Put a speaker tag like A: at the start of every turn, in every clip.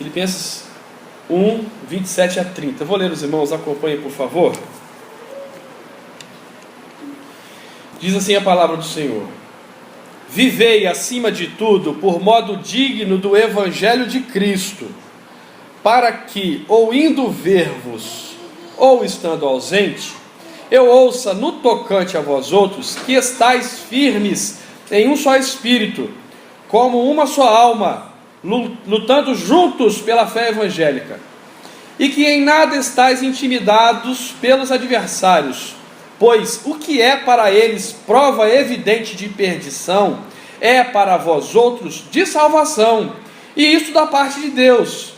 A: Filipenses 1, 27 a 30. Eu vou ler, os irmãos, acompanhem por favor. Diz assim a palavra do Senhor: vivei acima de tudo por modo digno do Evangelho de Cristo, para que, ou indo ver-vos, ou estando ausente, eu ouça no tocante a vós outros, que estáis firmes em um só espírito, como uma só alma, lutando juntos pela fé evangélica, e que em nada estáis intimidados pelos adversários, pois o que é para eles prova evidente de perdição, é para vós outros de salvação, e isso da parte de Deus,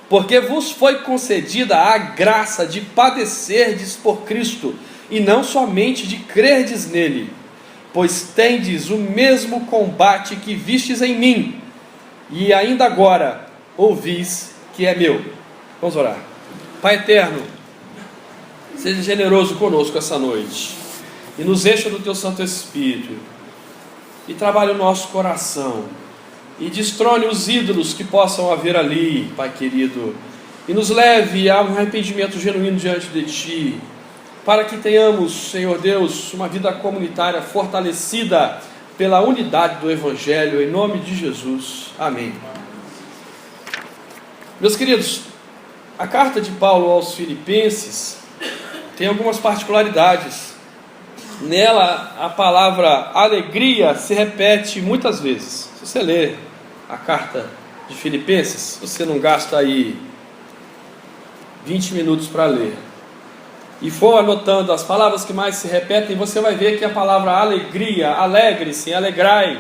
A: porque vos foi concedida a graça de padecerdes por Cristo, e não somente de crerdes nele, pois tendes o mesmo combate que vistes em mim, e ainda agora ouvis que é meu. Vamos orar. Pai eterno, seja generoso conosco essa noite, e nos encha do teu Santo Espírito, e trabalhe o nosso coração, e destrone os ídolos que possam haver ali, Pai querido, e nos leve a um arrependimento genuíno diante de Ti, para que tenhamos, Senhor Deus, uma vida comunitária fortalecida pela unidade do Evangelho, em nome de Jesus. Amém. Meus queridos, a carta de Paulo aos Filipenses tem algumas particularidades. Nela, a palavra alegria se repete muitas vezes. Se você ler a carta de Filipenses, você não gasta aí 20 minutos para ler, e for anotando as palavras que mais se repetem, você vai ver que a palavra alegria, alegre-se, alegrai,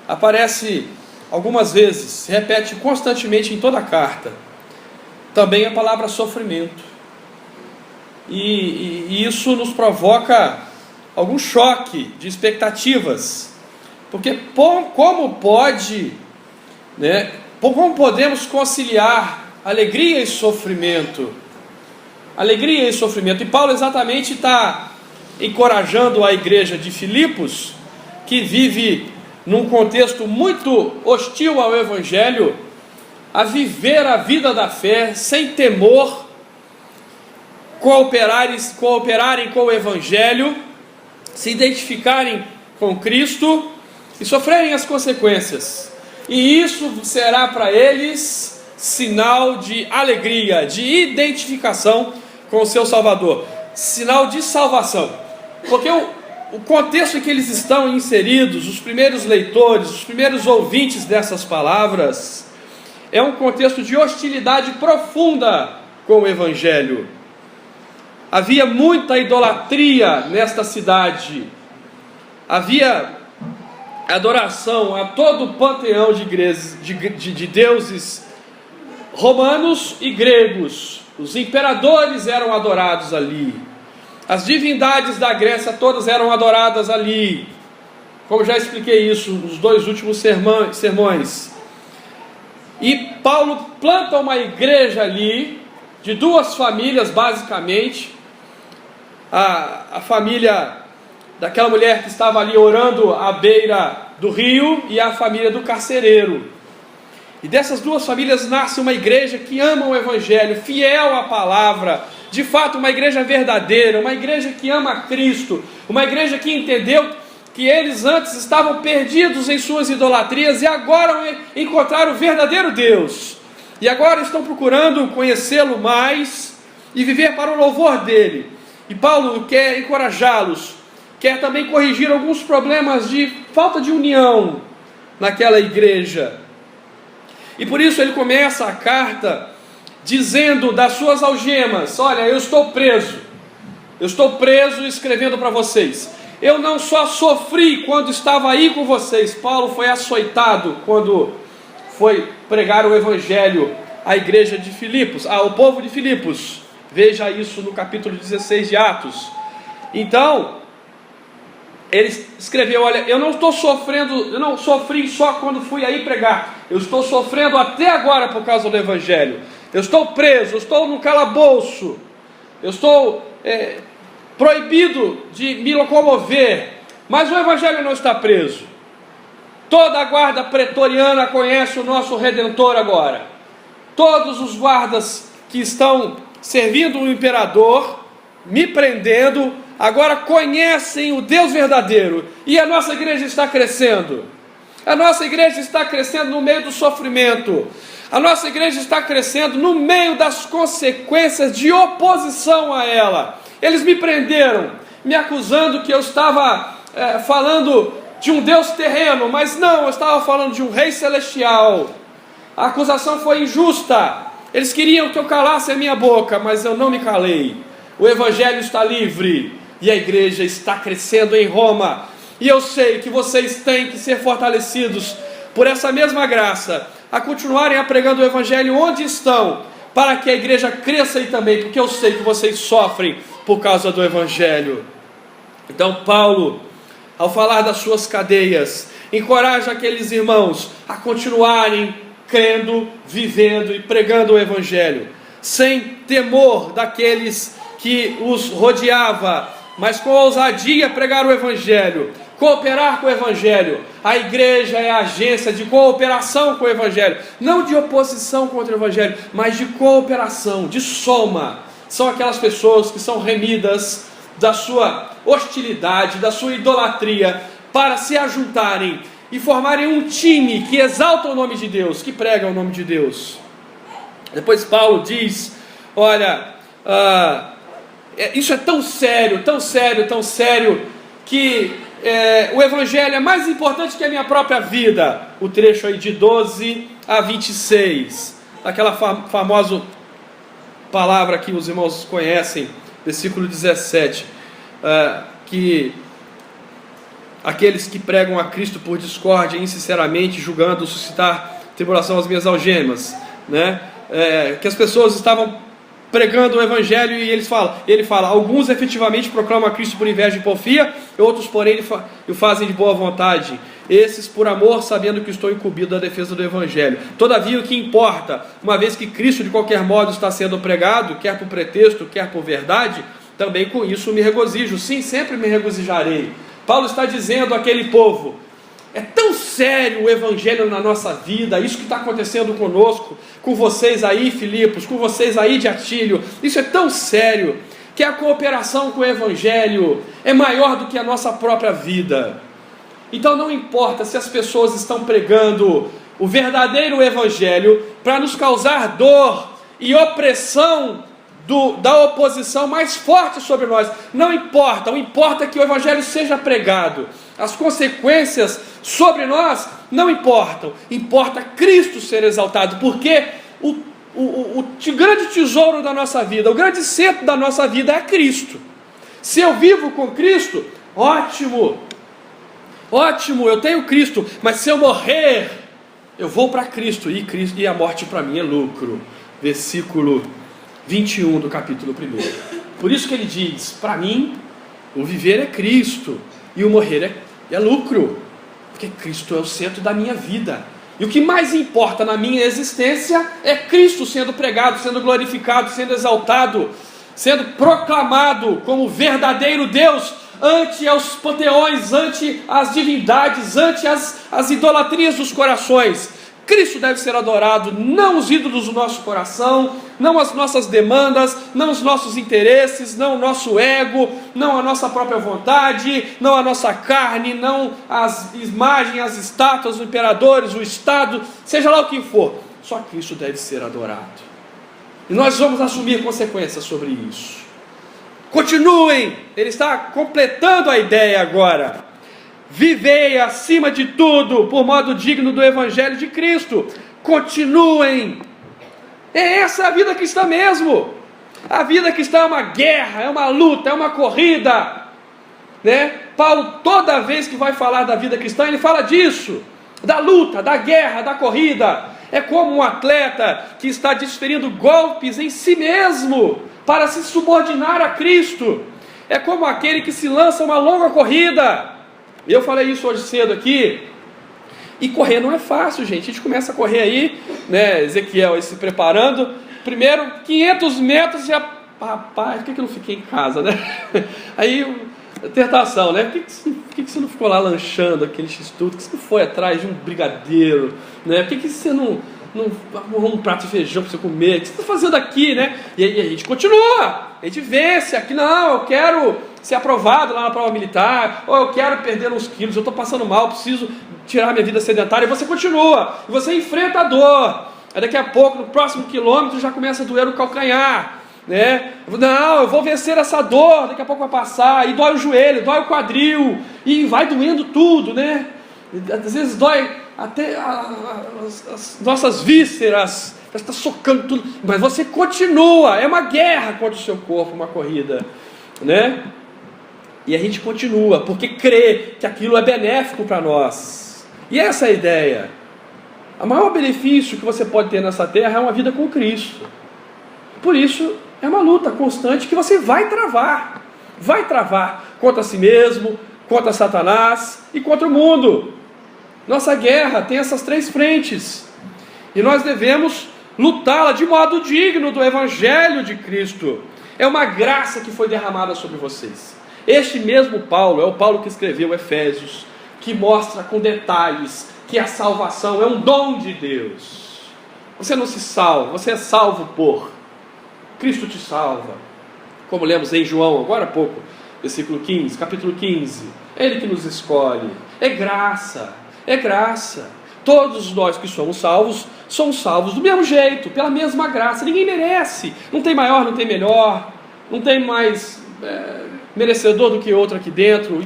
A: aparece algumas vezes, se repete constantemente em toda a carta. Também a palavra sofrimento, e isso nos provoca algum choque de expectativas, porque como podemos conciliar alegria e sofrimento? Alegria e sofrimento. E Paulo exatamente está encorajando a igreja de Filipos, que vive num contexto muito hostil ao Evangelho, a viver a vida da fé sem temor, cooperarem com o Evangelho, se identificarem com Cristo e sofrerem as consequências. E isso será para eles sinal de alegria, de identificação com o seu Salvador, sinal de salvação, porque o contexto em que eles estão inseridos, os primeiros leitores, os primeiros ouvintes dessas palavras, é um contexto de hostilidade profunda com o Evangelho. Havia muita idolatria nesta cidade, havia adoração a todo o panteão de deuses romanos e gregos. Os imperadores eram adorados ali, as divindades da Grécia todas eram adoradas ali, como já expliquei isso nos 2 últimos sermões. E Paulo planta uma igreja ali, de 2 famílias basicamente, a família daquela mulher que estava ali orando à beira do rio, e a família do carcereiro. E dessas 2 famílias nasce uma igreja que ama o Evangelho, fiel à palavra, de fato uma igreja verdadeira, uma igreja que ama a Cristo, uma igreja que entendeu que eles antes estavam perdidos em suas idolatrias e agora encontraram o verdadeiro Deus, e agora estão procurando conhecê-lo mais e viver para o louvor dele. E Paulo quer encorajá-los, quer também corrigir alguns problemas de falta de união naquela igreja. E por isso ele começa a carta dizendo das suas algemas: olha, eu estou preso escrevendo para vocês. Eu não só sofri quando estava aí com vocês, Paulo foi açoitado quando foi pregar o Evangelho à igreja de Filipos, ao povo de Filipos. Veja isso no capítulo 16 de Atos. Então, ele escreveu: olha, eu não sofri só quando fui aí pregar, eu estou sofrendo até agora por causa do Evangelho. Eu estou preso, eu estou no calabouço, eu estou proibido de me locomover, mas o Evangelho não está preso. Toda a guarda pretoriana conhece o nosso Redentor agora. Todos os guardas que estão servindo o imperador, me prendendo, agora conhecem o Deus verdadeiro. E a nossa igreja está crescendo. A nossa igreja está crescendo no meio do sofrimento. A nossa igreja está crescendo no meio das consequências de oposição a ela. Eles me prenderam, me acusando que eu estava falando de um Deus terreno, mas não, eu estava falando de um rei celestial. A acusação foi injusta. Eles queriam que eu calasse a minha boca, mas eu não me calei. O evangelho está livre e a igreja está crescendo em Roma. E eu sei que vocês têm que ser fortalecidos por essa mesma graça, a continuarem pregando o evangelho onde estão, para que a igreja cresça aí também, porque eu sei que vocês sofrem por causa do evangelho. Então Paulo, ao falar das suas cadeias, encoraja aqueles irmãos a continuarem crendo, vivendo e pregando o evangelho, sem temor daqueles que os rodeava, mas com ousadia pregar o evangelho, cooperar com o evangelho. A igreja é a agência de cooperação com o evangelho, não de oposição contra o evangelho, mas de cooperação, de soma. São aquelas pessoas que são remidas da sua hostilidade, da sua idolatria, para se ajuntarem e formarem um time que exalta o nome de Deus, que prega o nome de Deus. Depois Paulo diz, olha, isso é tão sério, tão sério, tão sério, que o evangelho é mais importante que a minha própria vida. O trecho aí de 12 a 26, aquela famosa palavra que os irmãos conhecem, versículo 17, que aqueles que pregam a Cristo por discórdia, insinceramente, julgando suscitar tribulação às minhas algemas, né? Que as pessoas estavam pregando o evangelho e ele fala, alguns efetivamente proclamam a Cristo por inveja e porfia, outros porém o fazem de boa vontade, esses por amor, sabendo que estou incumbido da defesa do evangelho. Todavia o que importa, uma vez que Cristo de qualquer modo está sendo pregado, quer por pretexto, quer por verdade, também com isso me regozijo, sim, sempre me regozijarei. Paulo está dizendo àquele povo, é tão sério o evangelho na nossa vida, isso que está acontecendo conosco, com vocês aí, Filipos, com vocês aí de Atílio, isso é tão sério, que a cooperação com o evangelho é maior do que a nossa própria vida. Então não importa se as pessoas estão pregando o verdadeiro evangelho para nos causar dor e opressão da oposição mais forte sobre nós, não importa, o importa é que o evangelho seja pregado. As consequências sobre nós não importam, importa Cristo ser exaltado, porque o grande tesouro da nossa vida, o grande centro da nossa vida é Cristo. Se eu vivo com Cristo, ótimo, eu tenho Cristo, mas se eu morrer, eu vou para Cristo, e a morte para mim é lucro. Versículo 21 do capítulo 1. Por isso que ele diz, para mim, o viver é Cristo, e o morrer é lucro, porque Cristo é o centro da minha vida, e o que mais importa na minha existência é Cristo sendo pregado, sendo glorificado, sendo exaltado, sendo proclamado como verdadeiro Deus, ante aos panteões, ante as divindades, ante as idolatrias dos corações. Cristo deve ser adorado, não os ídolos do nosso coração, não as nossas demandas, não os nossos interesses, não o nosso ego, não a nossa própria vontade, não a nossa carne, não as imagens, as estátuas, os imperadores, o Estado, seja lá o que for, só Cristo deve ser adorado. E nós vamos assumir consequências sobre isso. Continuem, ele está completando a ideia agora. Vivei acima de tudo por modo digno do evangelho de Cristo. Continuem. É essa a vida cristã mesmo. A vida cristã é uma guerra, é uma luta, é uma corrida, né? Paulo, toda vez que vai falar da vida cristã, ele fala disso, da luta, da guerra, da corrida. É como um atleta que está desferindo golpes em si mesmo para se subordinar a Cristo. É como aquele que se lança uma longa corrida. Eu falei isso hoje cedo aqui, e correr não é fácil, gente. A gente começa a correr aí, né, Ezequiel aí se preparando, primeiro 500 metros já, rapaz, por que eu não fiquei em casa, né? Aí tentação, né? Por que você não ficou lá lanchando aquele x-tudo? Por que você não foi atrás de um brigadeiro, né? Por que você não arrumou um prato de feijão para você comer? O que você está fazendo aqui, né? E aí a gente continua, a gente vence aqui, não, eu quero ser aprovado lá na prova militar, ou eu quero perder uns quilos, eu estou passando mal, preciso tirar minha vida sedentária, e você continua, e você enfrenta a dor, aí daqui a pouco, no próximo quilômetro, já começa a doer o calcanhar, né? Não, eu vou vencer essa dor, daqui a pouco vai passar, e dói o joelho, dói o quadril, e vai doendo tudo, né? Às vezes dói até as nossas vísceras, está socando tudo, mas você continua, é uma guerra contra o seu corpo, uma corrida, né? E a gente continua, porque crê que aquilo é benéfico para nós, e essa é a ideia. O maior benefício que você pode ter nessa terra é uma vida com Cristo. Por isso, é uma luta constante que você vai travar contra si mesmo, contra Satanás e contra o mundo. Nossa guerra tem essas 3 frentes, e nós devemos lutá-la de modo digno do Evangelho de Cristo. É uma graça que foi derramada sobre vocês. Este mesmo Paulo, é o Paulo que escreveu Efésios, que mostra com detalhes que a salvação é um dom de Deus. Você não se salva, você é salvo por Cristo te salva. Como lemos em João, agora há pouco, versículo 15, capítulo 15. É Ele que nos escolhe. É graça, é graça. Todos nós que somos salvos do mesmo jeito, pela mesma graça. Ninguém merece. Não tem maior, não tem melhor. Não tem mais merecedor do que outro aqui dentro.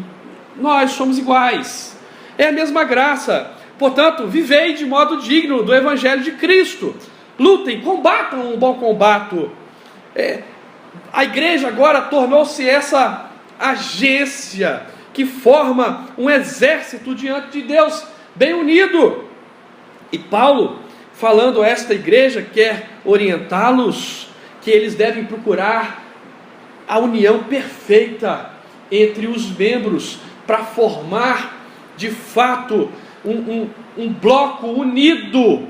A: Nós somos iguais. É a mesma graça. Portanto, vivei de modo digno do Evangelho de Cristo. Lutem, combatam um bom combate. A igreja agora tornou-se essa agência que forma um exército diante de Deus, bem unido. E Paulo, falando a esta igreja, quer orientá-los que eles devem procurar a união perfeita entre os membros para formar de fato um bloco unido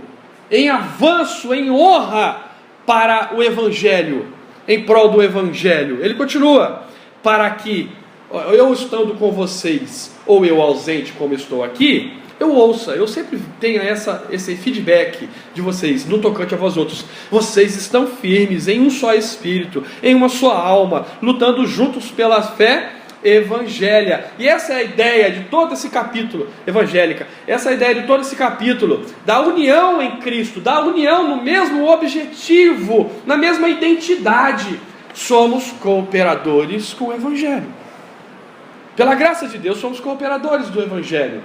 A: em avanço, em honra para o Evangelho, em prol do Evangelho. Ele continua: para que eu estando com vocês ou eu ausente como estou aqui, eu ouça, eu sempre tenho esse feedback de vocês no tocante a vós outros. Vocês estão firmes em um só espírito, em uma só alma, lutando juntos pela fé evangélica. E essa é a ideia de todo esse capítulo, evangélica. Essa é a ideia de todo esse capítulo, da união em Cristo, da união no mesmo objetivo, na mesma identidade. Somos cooperadores com o Evangelho. Pela graça de Deus, somos cooperadores do Evangelho.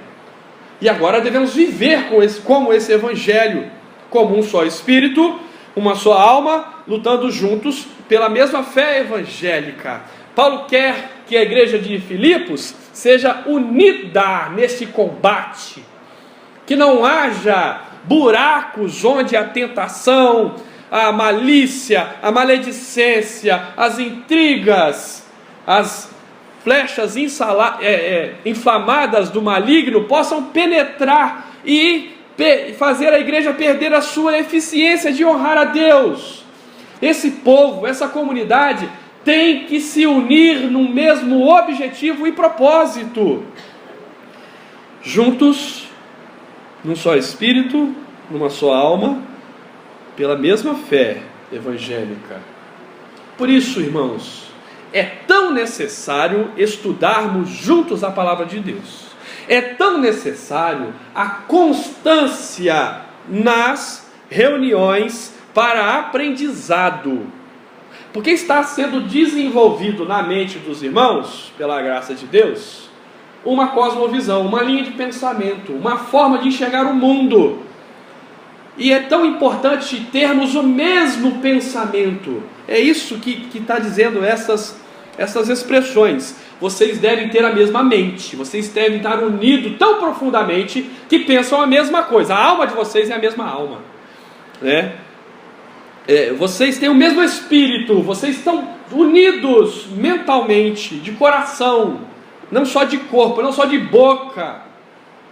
A: E agora devemos viver como esse Evangelho, como um só Espírito, uma só alma, lutando juntos pela mesma fé evangélica. Paulo quer que a igreja de Filipos seja unida neste combate, que não haja buracos onde a tentação, a malícia, a maledicência, as intrigas, as flechas inflamadas do maligno possam penetrar e fazer a igreja perder a sua eficiência de honrar a Deus. Esse povo, essa comunidade tem que se unir no mesmo objetivo e propósito, juntos, num só espírito, numa só alma, pela mesma fé evangélica. Por isso, irmãos, é tão necessário estudarmos juntos a palavra de Deus. É tão necessário a constância nas reuniões para aprendizado. Porque está sendo desenvolvido na mente dos irmãos, pela graça de Deus, uma cosmovisão, uma linha de pensamento, uma forma de enxergar o mundo. E é tão importante termos o mesmo pensamento. É isso que está dizendo essas expressões. Vocês devem ter a mesma mente, vocês devem estar unidos tão profundamente que pensam a mesma coisa. A alma de vocês é a mesma alma, né? Vocês têm o mesmo espírito, vocês estão unidos mentalmente, de coração, não só de corpo, não só de boca,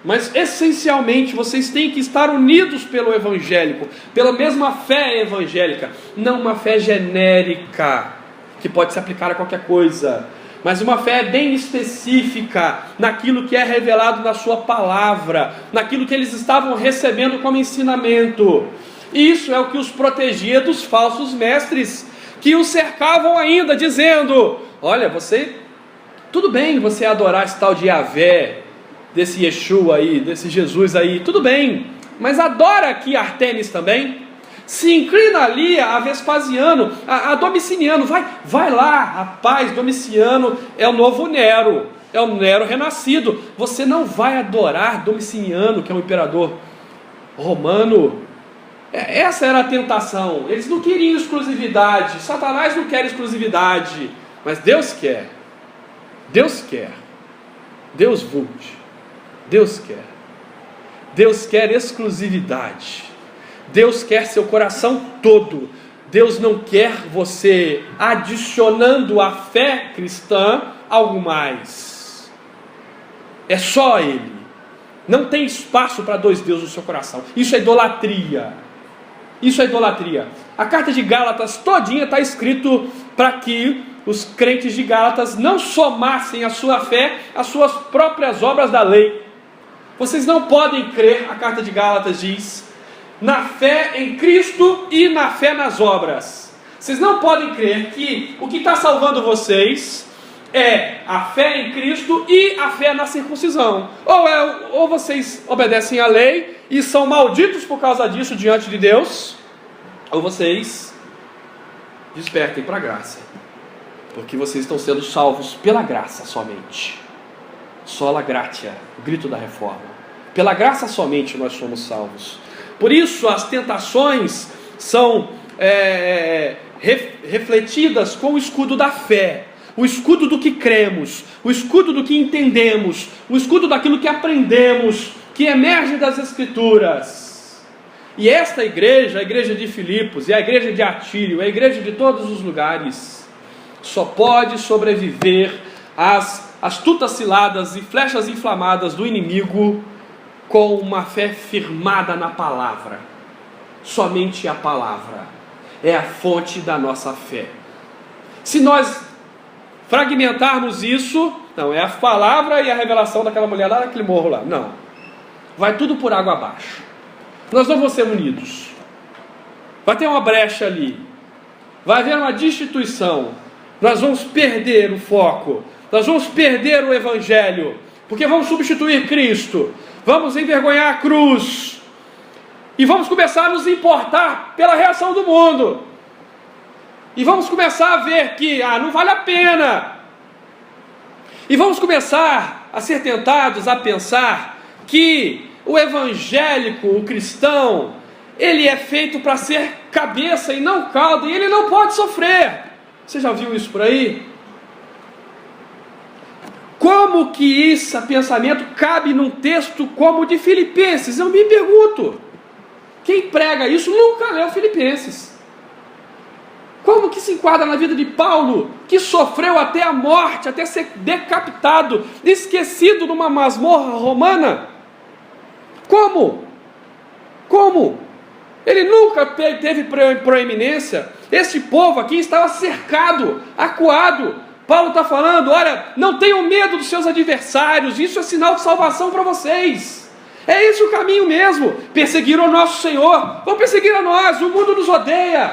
A: mas essencialmente vocês têm que estar unidos pelo evangélico, pela mesma fé evangélica, não uma fé genérica que pode se aplicar a qualquer coisa, mas uma fé bem específica naquilo que é revelado na sua palavra, naquilo que eles estavam recebendo como ensinamento. Isso é o que os protegia dos falsos mestres, que os cercavam ainda, dizendo: olha, você, tudo bem você adorar esse tal de Yahvé, desse Yeshua aí, desse Jesus aí, tudo bem, mas adora aqui Artemis também, se inclina ali a Vespasiano, a Domiciano, vai lá, rapaz, Domiciano é o novo Nero, é o Nero renascido, você não vai adorar Domiciano, que é um imperador romano. Essa era a tentação. Eles não queriam exclusividade, Satanás não quer exclusividade, mas Deus quer, Deus quer, Deus vult, Deus quer exclusividade, Deus quer seu coração todo. Deus não quer você adicionando à fé cristã algo mais. É só Ele. Não tem espaço para dois deuses no seu coração. Isso é idolatria. Isso é idolatria. A carta de Gálatas todinha está escrito para que os crentes de Gálatas não somassem a sua fé às suas próprias obras da lei. Vocês não podem crer, a carta de Gálatas diz, na fé em Cristo e na fé nas obras. Vocês não podem crer que o que está salvando vocês é a fé em Cristo e a fé na circuncisão. Ou vocês obedecem à lei e são malditos por causa disso diante de Deus, ou vocês despertem para a graça, porque vocês estão sendo salvos pela graça somente. Sola gratia, o grito da reforma. Pela graça somente nós somos salvos. Por isso as tentações são refletidas com o escudo da fé, o escudo do que cremos, o escudo do que entendemos, o escudo daquilo que aprendemos, que emerge das Escrituras. E esta igreja, a igreja de Filipos, e a igreja de Atílio, a igreja de todos os lugares, só pode sobreviver às astutas ciladas e flechas inflamadas do inimigo com uma fé firmada na palavra. Somente a palavra é a fonte da nossa fé. Se nós fragmentarmos isso, não, é a palavra e a revelação daquela mulher lá naquele morro lá, não, vai tudo por água abaixo. Nós não vamos ser unidos, vai ter uma brecha ali, vai haver uma destituição, nós vamos perder o foco, nós vamos perder o Evangelho, porque vamos substituir Cristo, vamos envergonhar a cruz, e vamos começar a nos importar pela reação do mundo, e vamos começar a ver que não vale a pena, e vamos começar a ser tentados a pensar que o evangélico, o cristão, ele é feito para ser cabeça e não cauda, e ele não pode sofrer. Você já viu isso por aí? Como que esse pensamento cabe num texto como o de Filipenses? Eu me pergunto. Quem prega isso nunca leu Filipenses. Como que se enquadra na vida de Paulo, que sofreu até a morte, até ser decapitado, esquecido numa masmorra romana? Como? Ele nunca teve proeminência. Esse povo aqui estava cercado, acuado. Paulo está falando: olha, não tenham medo dos seus adversários, isso é sinal de salvação para vocês. É esse o caminho mesmo. Perseguiram o nosso Senhor, vão perseguir a nós. O mundo nos odeia.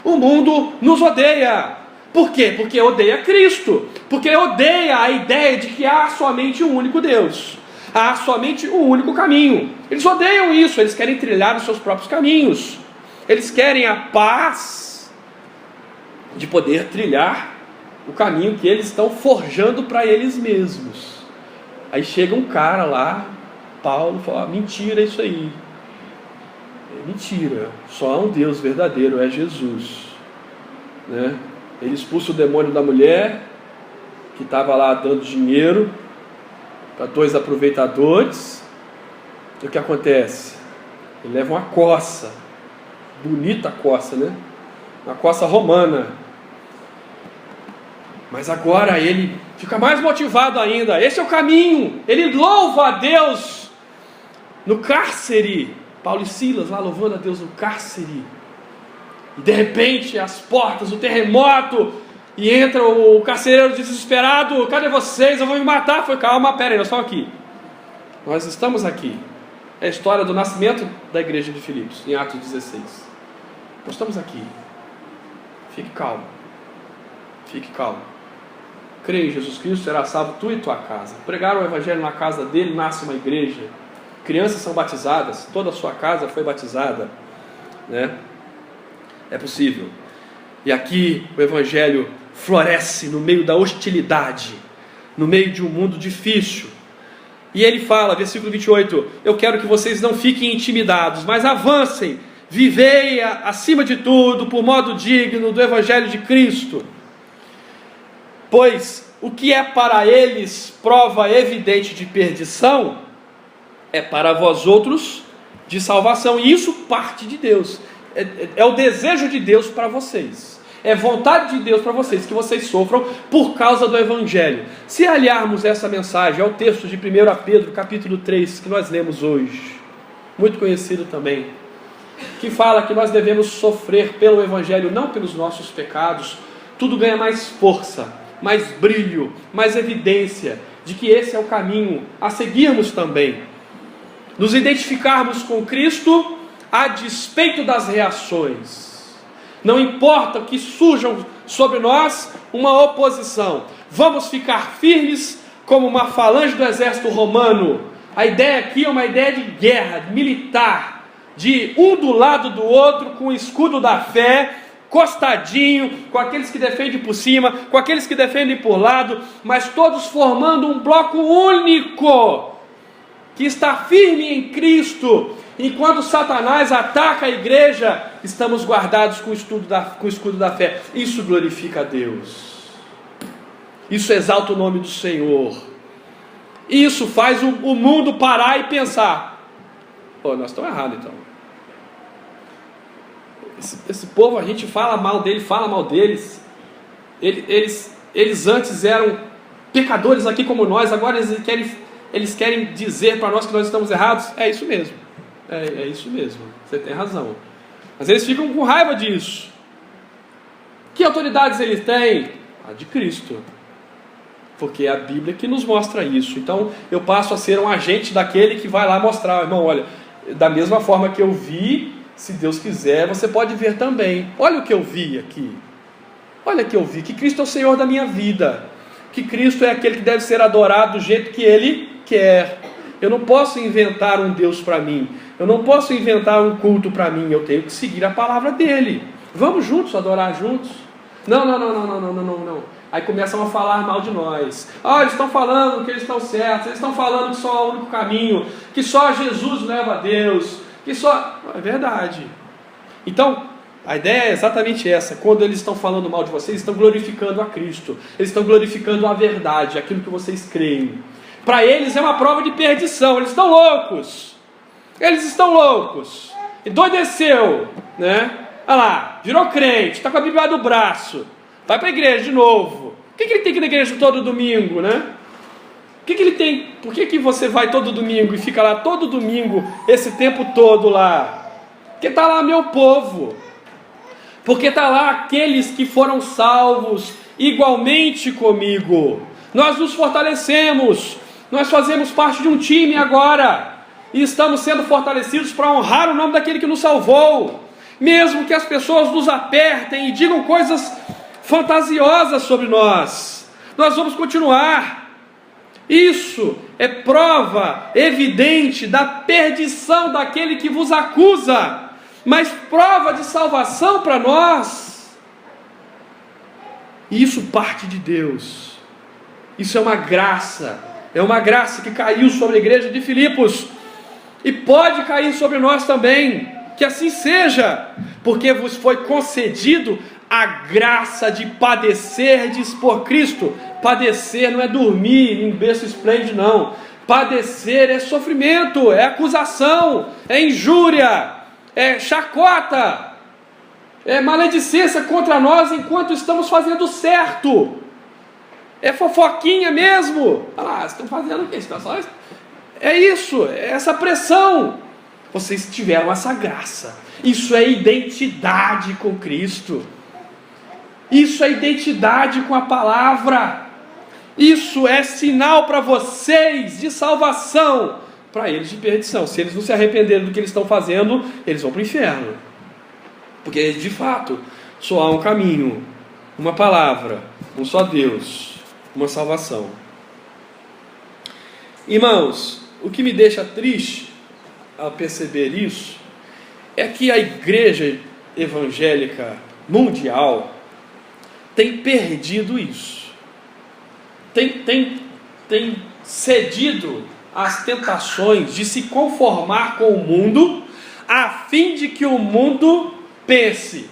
A: O mundo nos odeia. Por quê? Porque odeia Cristo, porque odeia a ideia de que há somente um único Deus, há somente um único caminho. Eles odeiam isso, eles querem trilhar os seus próprios caminhos, eles querem a paz de poder trilhar o caminho que eles estão forjando para eles mesmos. Aí chega um cara lá, Paulo, fala: mentira isso aí, é mentira, só há um Deus verdadeiro, é Jesus, né? Ele expulsa o demônio da mulher que estava lá dando dinheiro para dois aproveitadores. E o que acontece? Ele leva uma coça, bonita coça, né? Uma coça romana. Mas agora ele fica mais motivado ainda. Esse é o caminho. Ele louva a Deus no cárcere. Paulo e Silas lá louvando a Deus no cárcere. E de repente as portas, o terremoto, E entra o carcereiro desesperado: cadê vocês? Eu vou me matar. Foi: calma, pera aí, nós estamos aqui. Nós estamos aqui. É a história do nascimento da igreja de Filipos, em Atos 16. Nós estamos aqui. Fique calmo. Fique calmo. Creia em Jesus Cristo, será salvo tu e tua casa. Pregaram o evangelho na casa dele, nasce uma igreja. Crianças são batizadas, toda a sua casa foi batizada, né? É possível. E aqui o evangelho floresce no meio da hostilidade, no meio de um mundo difícil. E ele fala, versículo 28, eu quero que vocês não fiquem intimidados, mas avancem, vivei acima de tudo, por modo digno do evangelho de Cristo. Pois o que é para eles prova evidente de perdição, é para vós outros de salvação. E isso parte de Deus. É o desejo de Deus para vocês. É vontade de Deus para vocês, que vocês sofram por causa do Evangelho. Se aliarmos essa mensagem ao texto de 1 Pedro, capítulo 3, que nós lemos hoje, muito conhecido também, que fala que nós devemos sofrer pelo Evangelho, não pelos nossos pecados, tudo ganha mais força, mais brilho, mais evidência de que esse é o caminho a seguirmos também. Nos identificarmos com Cristo a despeito das reações. Não importa que surjam sobre nós uma oposição, vamos ficar firmes como uma falange do exército romano. A ideia aqui é uma ideia de guerra militar, de um do lado do outro, com o escudo da fé, costadinho, com aqueles que defendem por cima, com aqueles que defendem por lado, mas todos formando um bloco único, que está firme em Cristo. Enquanto Satanás ataca a igreja, estamos guardados com o escudo da fé. Isso glorifica a Deus. Isso exalta o nome do Senhor. Isso faz o mundo parar e pensar: pô, nós estamos errados então. Esse povo, a gente fala mal deles. Eles antes eram pecadores aqui como nós, agora eles querem dizer para nós que nós estamos errados. É isso mesmo. É isso mesmo, você tem razão. Mas eles ficam com raiva disso. Que autoridades eles têm? A de Cristo. Porque é a Bíblia que nos mostra isso. Então eu passo a ser um agente daquele que vai lá mostrar: irmão, olha, da mesma forma que eu vi, se Deus quiser, você pode ver também. Olha o que eu vi aqui. Olha o que eu vi, que Cristo é o Senhor da minha vida. Que Cristo é aquele que deve ser adorado do jeito que Ele quer. Eu não posso inventar um Deus para mim. Eu não posso inventar um culto para mim. Eu tenho que seguir a palavra dele. Vamos juntos adorar juntos? Não. Aí começam a falar mal de nós. Eles estão falando que eles estão certos. Eles estão falando que só é o único caminho. Que só Jesus leva a Deus. Que só... É verdade. Então, a ideia é exatamente essa. Quando eles estão falando mal de vocês, eles estão glorificando a Cristo. Eles estão glorificando a verdade, aquilo que vocês creem. Para eles é uma prova de perdição. Eles estão loucos. Endoideceu, né? Olha lá, virou crente, está com a Bíblia do braço, vai para a igreja de novo. Por que ele tem que ir na igreja todo domingo, né? Por que você vai todo domingo e fica lá todo domingo, esse tempo todo lá? Porque está lá meu povo. Porque está lá aqueles que foram salvos igualmente comigo. Nós nos fortalecemos. Nós fazemos parte de um time agora. E estamos sendo fortalecidos para honrar o nome daquele que nos salvou. Mesmo que as pessoas nos apertem e digam coisas fantasiosas sobre nós, nós vamos continuar. Isso é prova evidente da perdição daquele que vos acusa, mas prova de salvação para nós. E isso parte de Deus. Isso é uma graça que caiu sobre a igreja de Filipos, e pode cair sobre nós também. Que assim seja, porque vos foi concedido a graça de padecerdes por Cristo. Padecer não é dormir em berço esplêndido, não. Padecer é sofrimento, é acusação, é injúria, é chacota, é maledicência contra nós enquanto estamos fazendo certo. É fofoquinha mesmo. Olha lá, estão fazendo o quê? É isso, é essa pressão. Vocês tiveram essa graça. Isso é identidade com Cristo. Isso é identidade com a palavra. Isso é sinal para vocês de salvação, para eles de perdição. Se eles não se arrependerem do que eles estão fazendo, eles vão para o inferno. Porque de fato, só há um caminho, uma palavra, um só Deus, uma salvação. Irmãos, o que me deixa triste ao perceber isso é que a igreja evangélica mundial tem perdido isso. Tem cedido às tentações de se conformar com o mundo, a fim de que o mundo pense: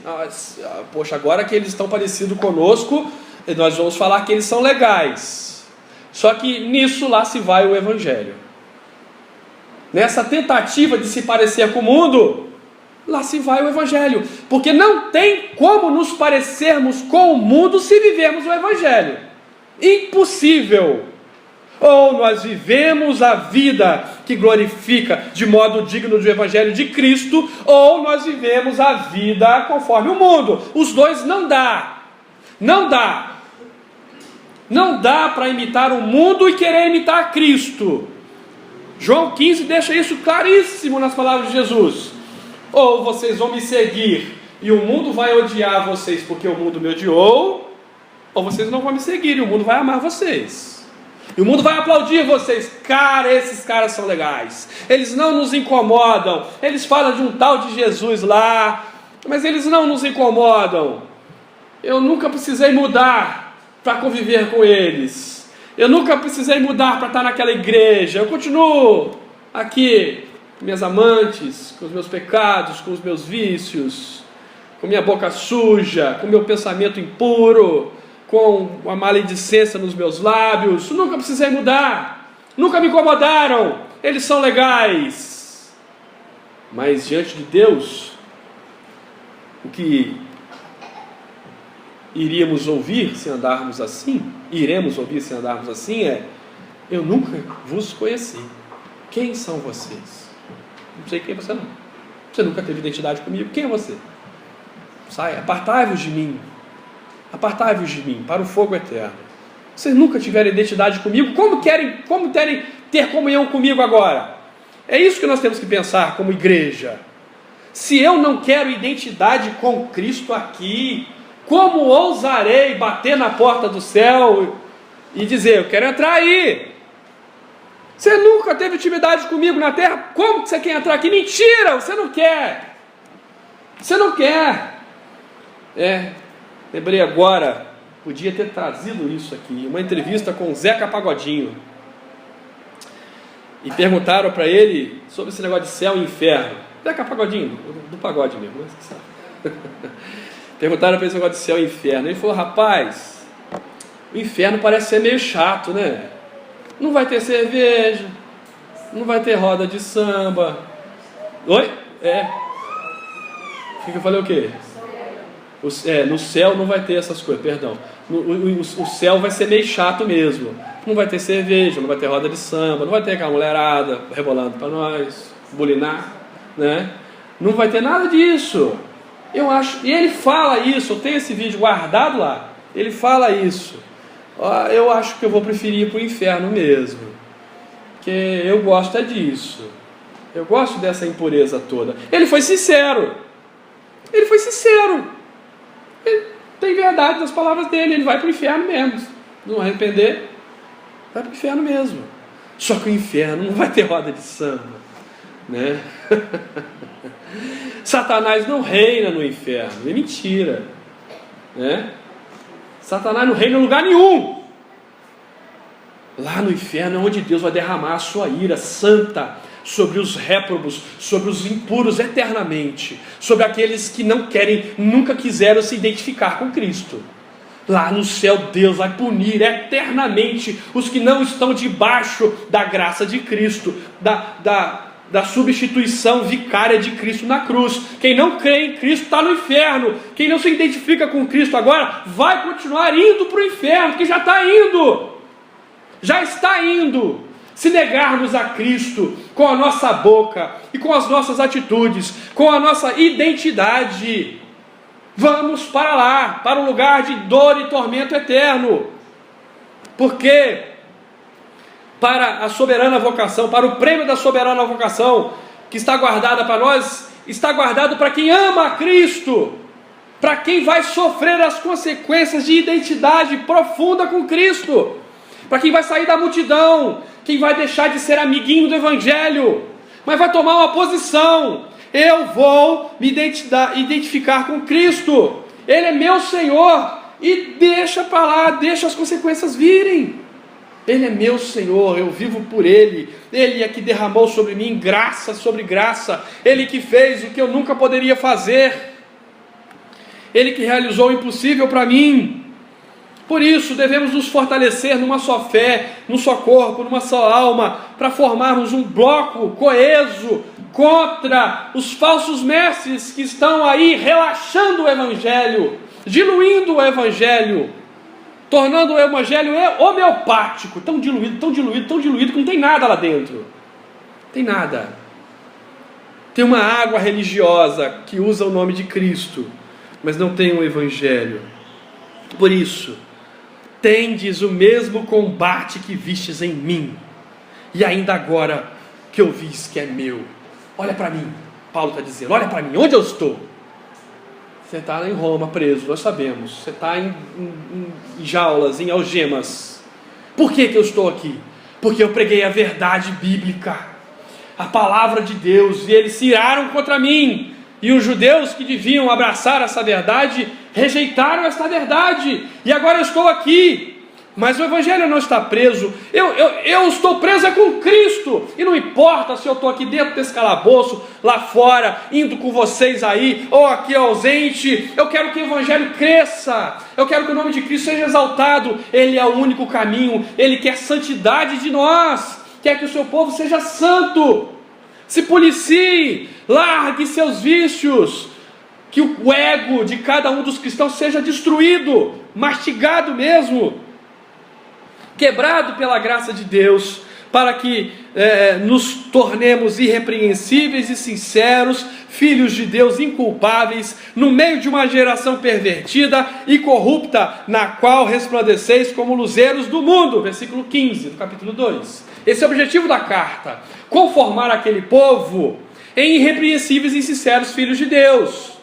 A: poxa, agora que eles estão parecidos conosco, nós vamos falar que eles são legais. Só que nisso lá se vai o evangelho. Nessa tentativa de se parecer com o mundo, lá se vai o evangelho. Porque não tem como nos parecermos com o mundo se vivermos o evangelho. Impossível. Ou nós vivemos a vida que glorifica de modo digno do evangelho de Cristo, ou nós vivemos a vida conforme o mundo. Os dois não dá. Não dá. Não dá para imitar o mundo e querer imitar Cristo. João 15 deixa isso claríssimo nas palavras de Jesus. Ou vocês vão me seguir e o mundo vai odiar vocês porque o mundo me odiou, ou vocês não vão me seguir e o mundo vai amar vocês. E o mundo vai aplaudir vocês. Cara, esses caras são legais. Eles não nos incomodam. Eles falam de um tal de Jesus lá, mas eles não nos incomodam. Eu nunca precisei mudar para conviver com eles. Eu nunca precisei mudar para estar naquela igreja. Eu continuo aqui com minhas amantes, com os meus pecados, com os meus vícios, com minha boca suja, com meu pensamento impuro, com a maledicência nos meus lábios. Nunca precisei mudar. Nunca me incomodaram. Eles são legais. Mas diante de Deus, o que iremos ouvir se andarmos assim, eu nunca vos conheci. Quem são vocês? Não sei quem você não. Você nunca teve identidade comigo. Quem é você? Sai, apartai-vos de mim. Apartai-vos de mim para o fogo eterno. Vocês nunca tiveram identidade comigo. Como querem ter comunhão comigo agora? É isso que nós temos que pensar como igreja. Se eu não quero identidade com Cristo aqui, como ousarei bater na porta do céu e dizer: eu quero entrar aí? Você nunca teve intimidade comigo na terra, como que você quer entrar aqui? Mentira, você não quer. Você não quer. Lembrei agora, podia ter trazido isso aqui, uma entrevista com o Zeca Pagodinho. E perguntaram para ele sobre esse negócio de céu e inferno. Zeca Pagodinho, do pagode mesmo, mas que sabe. Perguntaram para ele esse negócio de céu e inferno. Ele falou: rapaz, o inferno parece ser meio chato, né? Não vai ter cerveja, não vai ter roda de samba. Oi? O que eu falei o quê? No céu não vai ter essas coisas, perdão. O céu vai ser meio chato mesmo. Não vai ter cerveja, não vai ter roda de samba, não vai ter aquela mulherada rebolando para nós, bulinar, né? Não vai ter nada disso. Eu acho, e ele fala isso, eu tenho esse vídeo guardado lá. Ele fala isso. Eu acho que eu vou preferir ir para o inferno mesmo, porque eu gosto disso. Eu gosto dessa impureza toda. Ele foi sincero. Ele tem verdade nas palavras dele. Ele vai para o inferno mesmo. Não arrepender, vai para o inferno mesmo. Só que o inferno não vai ter roda de samba, né? Satanás não reina no inferno. É mentira, né? Satanás não reina em lugar nenhum. Lá no inferno é onde Deus vai derramar a sua ira santa sobre os réprobos, sobre os impuros eternamente, sobre aqueles que não querem, nunca quiseram se identificar com Cristo. Lá no céu Deus vai punir eternamente os que não estão debaixo da graça de Cristo, da substituição vicária de Cristo na cruz. Quem não crê em Cristo está no inferno. Quem não se identifica com Cristo agora vai continuar indo para o inferno, que já está indo. Já está indo. Se negarmos a Cristo com a nossa boca e com as nossas atitudes, com a nossa identidade. Vamos para lá, para um lugar de dor e tormento eterno. Porque para a soberana vocação, para o prêmio da soberana vocação que está guardada para nós, está guardado para quem ama a Cristo, para quem vai sofrer as consequências de identidade profunda com Cristo, para quem vai sair da multidão, quem vai deixar de ser amiguinho do Evangelho, mas vai tomar uma posição. Eu vou me identificar com Cristo, Ele é meu Senhor, e deixa para lá, deixa as consequências virem. Ele é meu Senhor, eu vivo por Ele, Ele é que derramou sobre mim graça sobre graça, Ele que fez o que eu nunca poderia fazer, Ele que realizou o impossível para mim. Por isso devemos nos fortalecer numa só fé, num só corpo, numa só alma, para formarmos um bloco coeso contra os falsos mestres que estão aí relaxando o Evangelho, diluindo o Evangelho, tornando o Evangelho homeopático, tão diluído, que não tem nada lá dentro. Tem nada. Tem uma água religiosa que usa o nome de Cristo, mas não tem um Evangelho. Por isso, tendes o mesmo combate que vistes em mim, e ainda agora que eu vis que é meu. Olha para mim, Paulo está dizendo, olha para mim, onde eu estou? Você está em Roma preso, nós sabemos. Você está em jaulas, em algemas. Por que eu estou aqui? Porque eu preguei a verdade bíblica, a palavra de Deus, e eles se iraram contra mim. E os judeus que deviam abraçar essa verdade, rejeitaram essa verdade. E agora eu estou aqui. Mas o Evangelho não está preso. Eu estou preso com Cristo. E não importa se eu estou aqui dentro desse calabouço, lá fora, indo com vocês aí, ou aqui ausente. Eu quero que o Evangelho cresça. Eu quero que o nome de Cristo seja exaltado. Ele é o único caminho. Ele quer santidade de nós. Quer que o seu povo seja santo. Se policie. Largue seus vícios. Que o ego de cada um dos cristãos seja destruído. Mastigado mesmo. Quebrado pela graça de Deus, para que nos tornemos irrepreensíveis e sinceros, filhos de Deus inculpáveis, no meio de uma geração pervertida e corrupta, na qual resplandeceis como luzeiros do mundo. Versículo 15 do capítulo 2. Esse é o objetivo da carta, conformar aquele povo em irrepreensíveis e sinceros filhos de Deus.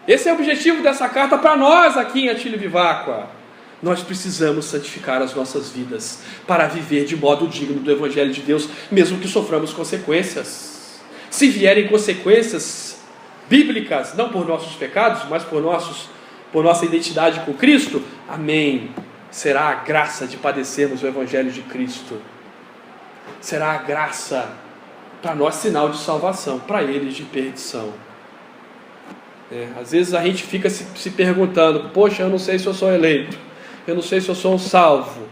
A: Esse é o objetivo dessa carta para nós aqui em Atílio Viváqua. Nós precisamos santificar as nossas vidas para viver de modo digno do Evangelho de Deus, mesmo que soframos consequências. Se vierem consequências bíblicas, não por nossos pecados, mas por nossa identidade com Cristo, amém. Será a graça de padecermos o Evangelho de Cristo. Será a graça para nós sinal de salvação, para eles de perdição. Às vezes a gente fica se perguntando, poxa, eu não sei se eu sou eleito. Eu não sei se eu sou um salvo,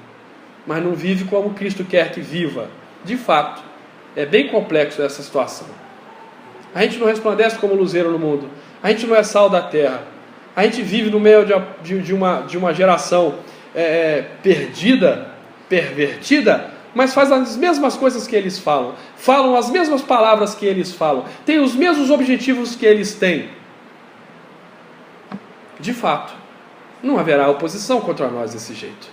A: mas não vive como Cristo quer que viva. De fato, é bem complexo essa situação. A gente não resplandece como luzeiro no mundo. A gente não é sal da terra. A gente vive no meio de uma geração perdida, pervertida, mas faz as mesmas coisas que eles falam. Falam as mesmas palavras que eles falam. Tem os mesmos objetivos que eles têm. De fato, não haverá oposição contra nós desse jeito.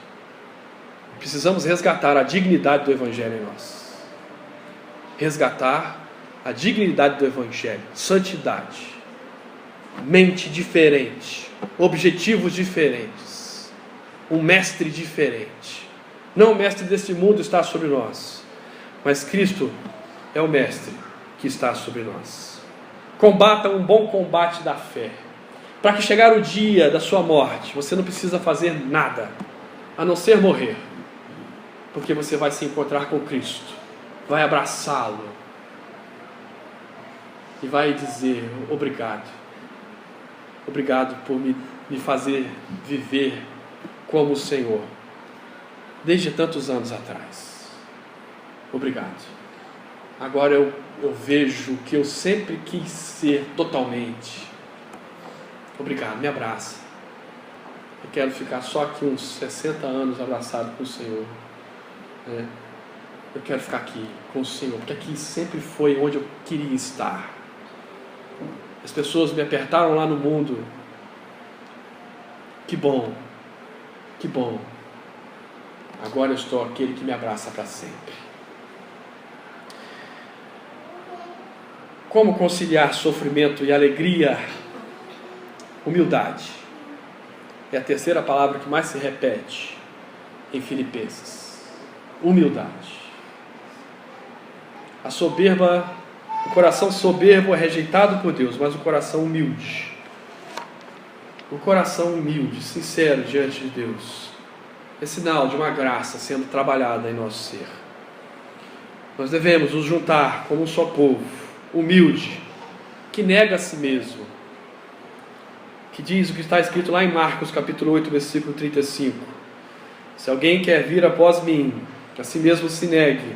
A: Precisamos resgatar a dignidade do Evangelho em nós. Resgatar a dignidade do Evangelho. Santidade. Mente diferente. Objetivos diferentes. Um mestre diferente. Não o mestre desse mundo está sobre nós, mas Cristo é o mestre que está sobre nós. Combata um bom combate da fé. Para que chegar o dia da sua morte, você não precisa fazer nada, a não ser morrer. Porque você vai se encontrar com Cristo, vai abraçá-lo e vai dizer obrigado. Obrigado por me fazer viver como o Senhor, desde tantos anos atrás. Obrigado. Agora eu vejo que eu sempre quis ser totalmente. Obrigado, me abraça. Eu quero ficar só aqui uns 60 anos abraçado com o Senhor. Eu quero ficar aqui com o Senhor, porque aqui sempre foi onde eu queria estar. As pessoas me apertaram lá no mundo Que bom, que bom. Agora eu estou aquele que me abraça para sempre. Como conciliar sofrimento e alegria? Humildade. É a terceira palavra que mais se repete em Filipenses. Humildade. A soberba, o coração soberbo é rejeitado por Deus, mas o coração humilde. O coração humilde, sincero diante de Deus, é sinal de uma graça sendo trabalhada em nosso ser. Nós devemos nos juntar como um só povo, humilde, que nega a si mesmo, que diz o que está escrito lá em Marcos capítulo 8, versículo 35. Se alguém quer vir após mim, a si mesmo se negue,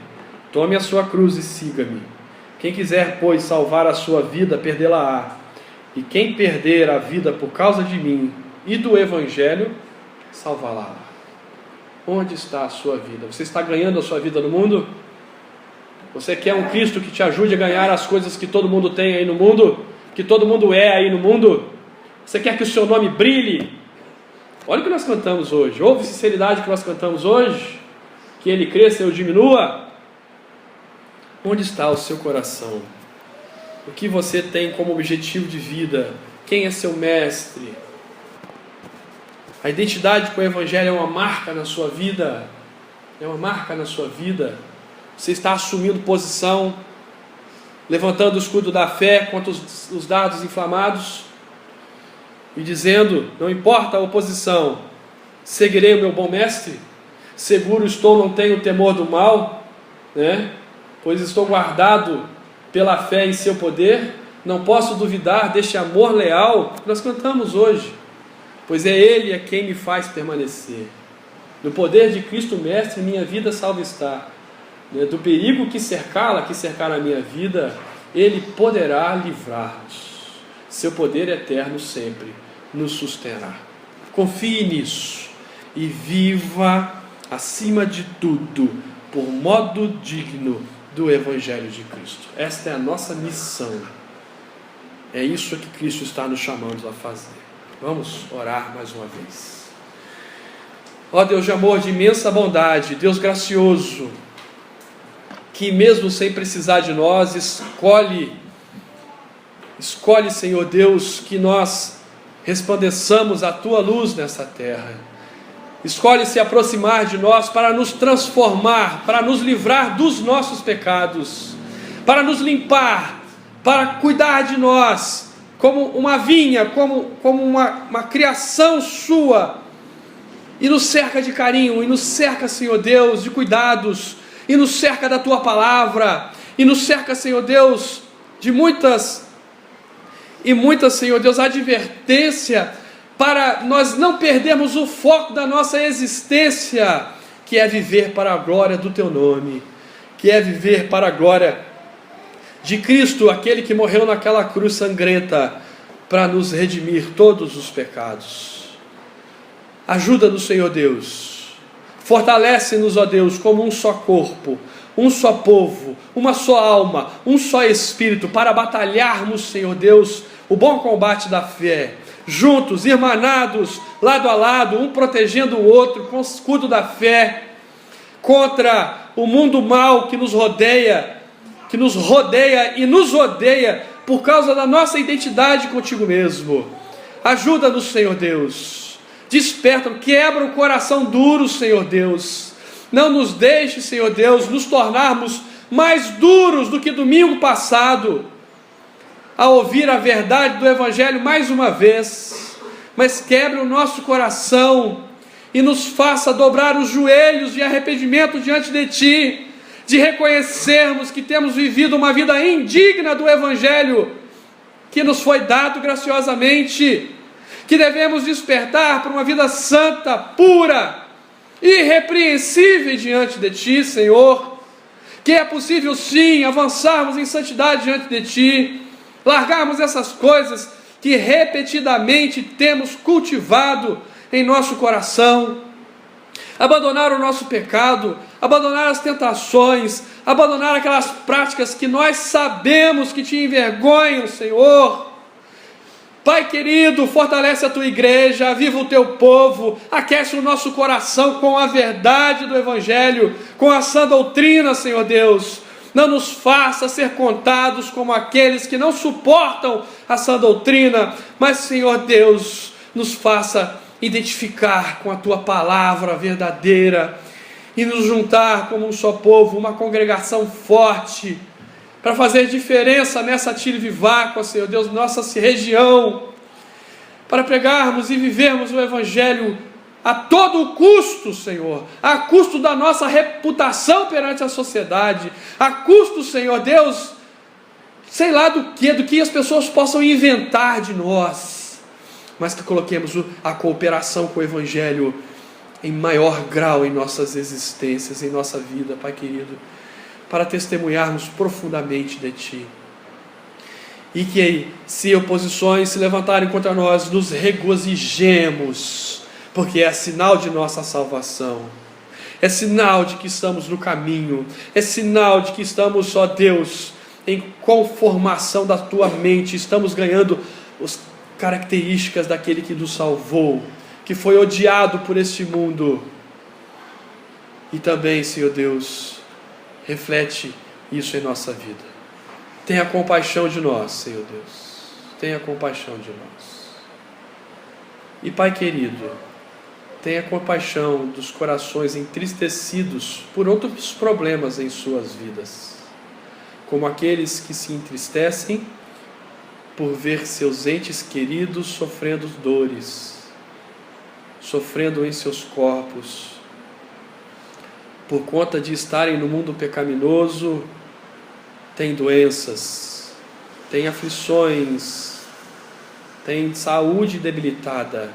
A: tome a sua cruz e siga-me. Quem quiser, pois, salvar a sua vida, perdê-la-á. E quem perder a vida por causa de mim e do Evangelho, salvá-la. Onde está a sua vida? Você está ganhando a sua vida no mundo? Você quer um Cristo que te ajude a ganhar as coisas que todo mundo tem aí no mundo? Que todo mundo é aí no mundo? Você quer que o seu nome brilhe? Olha o que nós cantamos hoje. Houve sinceridade que nós cantamos hoje? Que ele cresça e eu diminua? Onde está o seu coração? O que você tem como objetivo de vida? Quem é seu mestre? A identidade com o Evangelho é uma marca na sua vida? É uma marca na sua vida? Você está assumindo posição, levantando o escudo da fé contra os dados inflamados e dizendo, não importa a oposição, seguirei o meu bom mestre? Seguro estou, não tenho temor do mal, né? Pois estou guardado pela fé em seu poder, não posso duvidar deste amor leal que nós cantamos hoje, pois é Ele a quem me faz permanecer. No poder de Cristo Mestre, minha vida salva está. Do perigo que cercar a minha vida, Ele poderá livrar-nos. Seu poder eterno sempre nos susterá. Confie nisso e viva, acima de tudo, por modo digno do Evangelho de Cristo. Esta é a nossa missão. É isso que Cristo está nos chamando a fazer. Vamos orar mais uma vez. Ó Deus de amor, de imensa bondade, Deus gracioso, que mesmo sem precisar de nós, escolhe, Senhor Deus, que nós resplandeçamos a Tua luz nessa terra. Escolhe se aproximar de nós para nos transformar, para nos livrar dos nossos pecados, para nos limpar, para cuidar de nós, como uma vinha, como uma criação Sua, e nos cerca de carinho, e nos cerca, Senhor Deus, de cuidados, e nos cerca da Tua palavra, e nos cerca, Senhor Deus, de muitas, Senhor Deus, advertência, para nós não perdermos o foco da nossa existência, que é viver para a glória do Teu nome, que é viver para a glória de Cristo, aquele que morreu naquela cruz sangrenta, para nos redimir todos os pecados. Ajuda-nos, Senhor Deus, fortalece-nos, ó Deus, como um só corpo, um só povo, uma só alma, um só espírito, para batalharmos, Senhor Deus, o bom combate da fé, juntos, irmanados, lado a lado, um protegendo o outro com o escudo da fé, contra o mundo mau que nos rodeia e nos odeia por causa da nossa identidade contigo mesmo. Ajuda-nos, Senhor Deus, desperta, quebra o coração duro, Senhor Deus, não nos deixe, Senhor Deus, nos tornarmos mais duros do que domingo passado, a ouvir a verdade do Evangelho mais uma vez, mas quebre o nosso coração e nos faça dobrar os joelhos de arrependimento diante de Ti, de reconhecermos que temos vivido uma vida indigna do Evangelho que nos foi dado graciosamente, que devemos despertar para uma vida santa, pura, irrepreensível diante de Ti, Senhor, que é possível sim avançarmos em santidade diante de Ti, largarmos essas coisas que repetidamente temos cultivado em nosso coração, abandonar o nosso pecado, abandonar as tentações, abandonar aquelas práticas que nós sabemos que te envergonham, Senhor, Pai querido, fortalece a tua igreja, aviva o teu povo, aquece o nosso coração com a verdade do Evangelho, com a sã doutrina, Senhor Deus. Não nos faça ser contados como aqueles que não suportam a sã doutrina, mas, Senhor Deus, nos faça identificar com a tua palavra verdadeira e nos juntar como um só povo, uma congregação forte, para fazer diferença nessa Tire Viváqua, Senhor Deus, nossa região, para pregarmos e vivermos o Evangelho a todo custo, Senhor, a custo da nossa reputação perante a sociedade, a custo, Senhor Deus, sei lá do que as pessoas possam inventar de nós, mas que coloquemos a cooperação com o Evangelho em maior grau em nossas existências, em nossa vida, Pai querido, para testemunharmos profundamente de Ti. E que, se oposições se levantarem contra nós, nos regozijemos, porque é sinal de nossa salvação, é sinal de que estamos no caminho, é sinal de que estamos, ó Deus, em conformação da Tua mente, estamos ganhando as características daquele que nos salvou, que foi odiado por este mundo, e também, Senhor Deus, reflete isso em nossa vida. Tenha compaixão de nós, Senhor Deus. Tenha compaixão de nós. E Pai querido, tenha compaixão dos corações entristecidos por outros problemas em suas vidas, como aqueles que se entristecem por ver seus entes queridos sofrendo dores, sofrendo em seus corpos, por conta de estarem no mundo pecaminoso, tem doenças, tem aflições, tem saúde debilitada.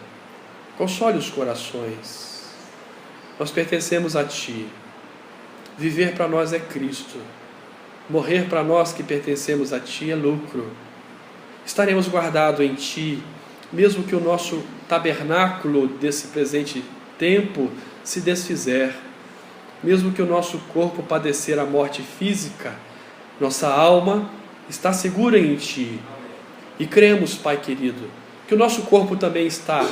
A: Console os corações. Nós pertencemos a Ti. Viver para nós é Cristo. Morrer para nós que pertencemos a Ti é lucro. Estaremos guardados em Ti, mesmo que o nosso tabernáculo desse presente tempo se desfizer. Mesmo que o nosso corpo padecer a morte física, nossa alma está segura em Ti. E cremos, Pai querido, que o nosso corpo também está.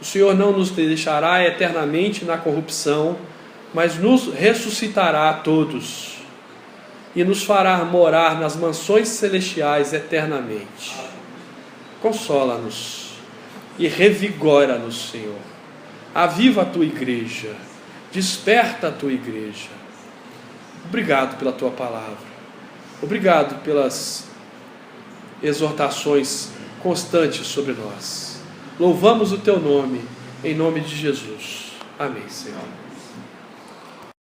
A: O Senhor não nos deixará eternamente na corrupção, mas nos ressuscitará a todos e nos fará morar nas mansões celestiais eternamente. Consola-nos e revigora-nos, Senhor. Aviva a Tua igreja. Desperta a Tua igreja. Obrigado pela Tua palavra. Obrigado pelas exortações constantes sobre nós. Louvamos o Teu nome, em nome de Jesus. Amém, Senhor.